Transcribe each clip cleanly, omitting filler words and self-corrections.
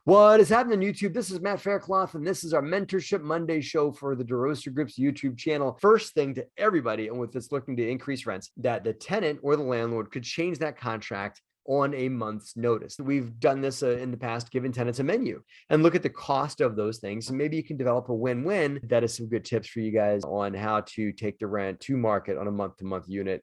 What is happening, YouTube? This is Matt Faircloth, and this is our Mentorship Monday show for the DeRosa Group's YouTube channel. First thing to everybody, and with this looking to increase rents, that the tenant or the landlord could change that contract on a month's notice. We've done this in the past, giving tenants a menu and look at the cost of those things. And maybe you can develop a win-win. That is some good tips for you guys on how to take the rent to market on a month-to-month unit.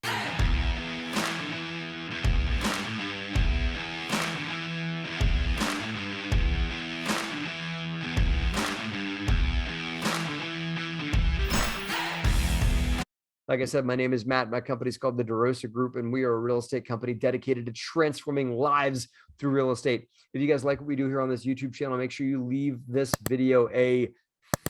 Like I said, my name is Matt. My company is called the DeRosa Group, and we are a real estate company dedicated to transforming lives through real estate. If you guys like what we do here on this YouTube channel, make sure you leave this video a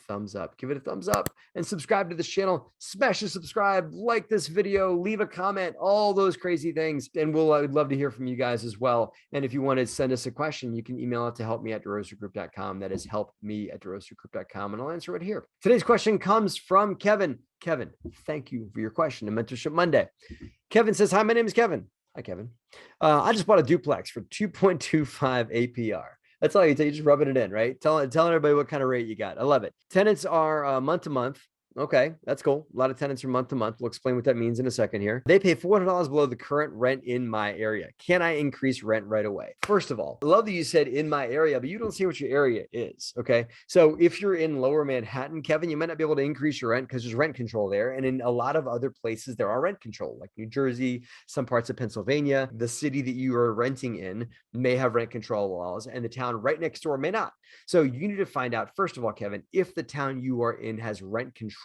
thumbs up. Give it a thumbs up and subscribe to this channel. Smash the subscribe, like this video, leave a comment, all those crazy things. And I'd love to hear from you guys as well. And if you want to send us a question, you can email it to helpme@derosagroup.com. That is helpme@derosagroup.com, and I'll answer it here. Today's question comes from Kevin. Kevin, thank you for your question on Mentorship Monday. Kevin says, hi, my name is Kevin. Hi, Kevin. I just bought a duplex for 2.25 APR. That's all you do. You're just rubbing it in, right? Telling everybody what kind of rate you got. I love it. Tenants are month to month. Okay, that's cool. A lot of tenants are month to month. We'll explain what that means in a second here. They pay $400 below the current rent in my area. Can I increase rent right away? First of all, I love that you said in my area, but you don't see what your area is. Okay, so if you're in Lower Manhattan, Kevin, you might not be able to increase your rent because there's rent control there. And in a lot of other places, there are rent control, like New Jersey, some parts of Pennsylvania. The city that you are renting in may have rent control laws, and the town right next door may not. So you need to find out, first of all, Kevin, if the town you are in has rent control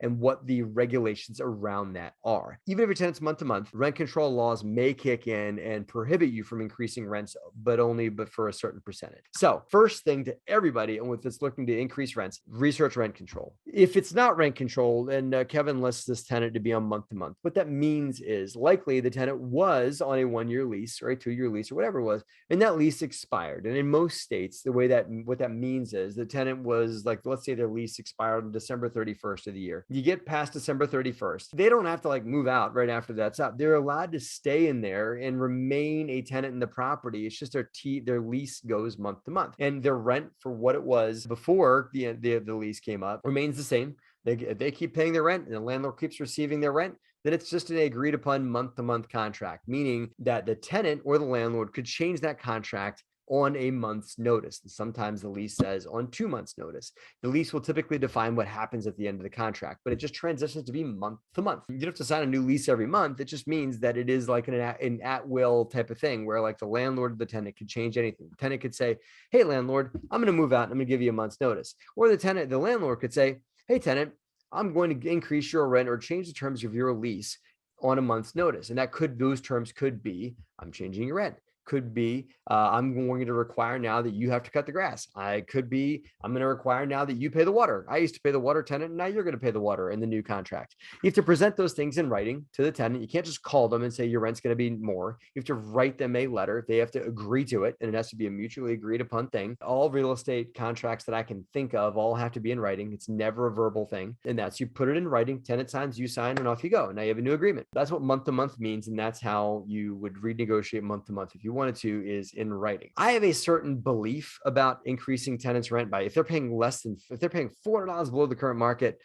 and what the regulations around that are. Even if your tenant's month to month, rent control laws may kick in and prohibit you from increasing rents, but for a certain percentage. So first thing to everybody, and with this looking to increase rents, research rent control. If it's not rent control, and Kevin lists this tenant to be on month to month, what that means is likely the tenant was on a 1-year lease or a 2-year lease or whatever it was, and that lease expired. And in most states, what that means is the tenant was like, let's say their lease expired on December 31st of the year. You get past December 31st, they don't have to move out right after that's up. They're allowed to stay in there and remain a tenant in the property. It's just their lease goes month to month, and their rent for what it was before the lease came up remains the same. They keep paying their rent and the landlord keeps receiving their rent. Then it's just an agreed upon month-to-month contract, meaning that the tenant or the landlord could change that contract on a month's notice. And sometimes the lease says on 2 months' notice. The lease will typically define what happens at the end of the contract, but it just transitions to be month to month. You don't have to sign a new lease every month. It just means that it is like an at-will type of thing where like the landlord or the tenant could change anything. The tenant could say, hey, landlord, I'm going to move out. I'm going to give you a month's notice. Or the landlord could say, hey, tenant, I'm going to increase your rent or change the terms of your lease on a month's notice. And those terms could be, I'm changing your rent. Could be, I'm going to require now that you have to cut the grass. I'm going to require now that you pay the water. I used to pay the water, tenant, and now you're going to pay the water in the new contract. You have to present those things in writing to the tenant. You can't just call them and say your rent's going to be more. You have to write them a letter. They have to agree to it, and it has to be a mutually agreed upon thing. All real estate contracts that I can think of all have to be in writing. It's never a verbal thing. And that's, you put it in writing, tenant signs, you sign, and off you go. Now you have a new agreement. That's what month to month means, and that's how you would renegotiate month to month if you wanted to, is in writing. I have a certain belief about increasing tenants' rent by if they're paying $400 below the current market.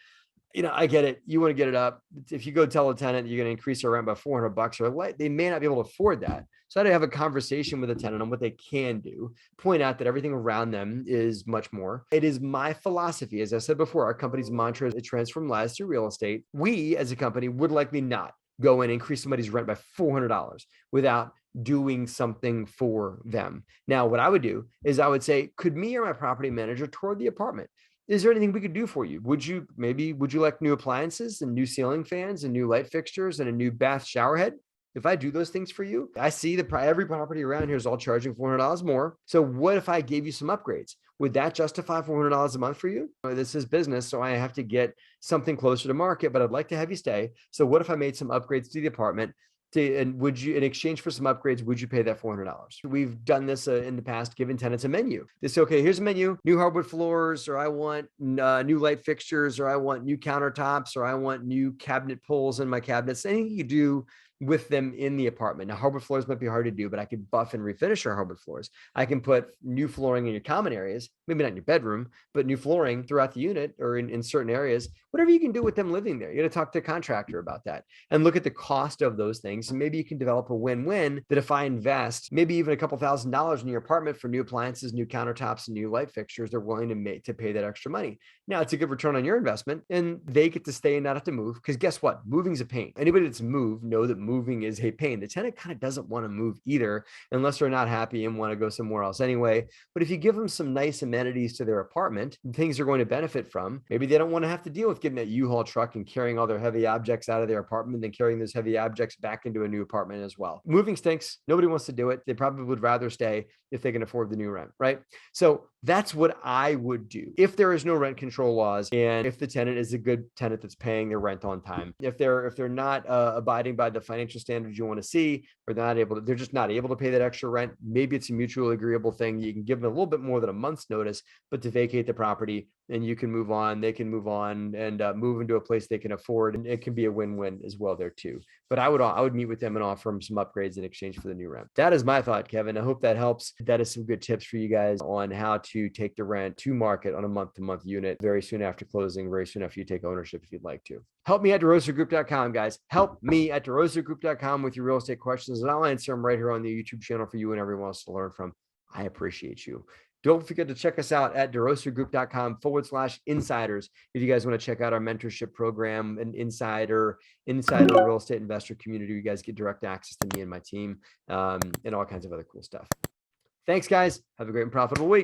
I get it. You want to get it up. If you go tell a tenant you're going to increase their rent by $400 or what, they may not be able to afford that. So I had to have a conversation with a tenant on what they can do, point out that everything around them is much more. It is my philosophy. As I said before, our company's mantra is transform lives through real estate. We as a company would likely not go and increase somebody's rent by $400 without doing something for them. Now, what I would do is I would say, could me or my property manager tour the apartment? Is there anything we could do for you? Would you like new appliances and new ceiling fans and new light fixtures and a new bath shower head? If I do those things for you, I see that every property around here is all charging $400 more. So what if I gave you some upgrades? Would that justify $400 a month for you? This is business, so I have to get something closer to market, but I'd like to have you stay. So what if I made some upgrades to the apartment? And would you, in exchange for some upgrades, would you pay that $400? We've done this in the past, given tenants a menu. They say, okay, here's a menu, new hardwood floors, or I want new light fixtures, or I want new countertops, or I want new cabinet pulls in my cabinets. Anything you do with them in the apartment. Now, hardwood floors might be hard to do, but I could buff and refinish our hardwood floors. I can put new flooring in your common areas, maybe not in your bedroom, but new flooring throughout the unit or in certain areas, whatever you can do with them living there. You got to talk to a contractor about that and look at the cost of those things. And maybe you can develop a win-win that if I invest maybe even a couple $1,000s in your apartment for new appliances, new countertops, and new light fixtures, they're willing to pay that extra money. Now it's a good return on your investment and they get to stay and not have to move. Because guess what? Moving's a pain. Anybody that's moved know that moving is a pain. The tenant kind of doesn't want to move either unless they're not happy and want to go somewhere else anyway. But if you give them some nice amenities to their apartment, things they're going to benefit from, maybe they don't want to have to deal with getting that U-Haul truck and carrying all their heavy objects out of their apartment and then carrying those heavy objects back into a new apartment as well. Moving stinks. Nobody wants to do it. They probably would rather stay if they can afford the new rent, right? So that's what I would do if there is no rent control laws and if the tenant is a good tenant that's paying their rent on time. If they're not abiding by the financial standards you want to see, or they're just not able to pay that extra rent, maybe it's a mutually agreeable thing. You can give them a little bit more than a month's notice, but to vacate the property and you can move on, they can move on and move into a place they can afford. And it can be a win-win as well there too. But I would meet with them and offer them some upgrades in exchange for the new rent. That is my thought, Kevin. I hope that helps. That is some good tips for you guys on how to take the rent to market on a month-to-month unit very soon after closing, very soon after you take ownership if you'd like to. Help me at DeRosaGroup.com, guys. Help me at DeRosaGroup.com with your real estate questions, and I'll answer them right here on the YouTube channel for you and everyone else to learn from. I appreciate you. Don't forget to check us out at DeRosaGroup.com/insiders if you guys want to check out our mentorship program and insider real estate investor community. You guys get direct access to me and my team and all kinds of other cool stuff. Thanks, guys. Have a great and profitable week.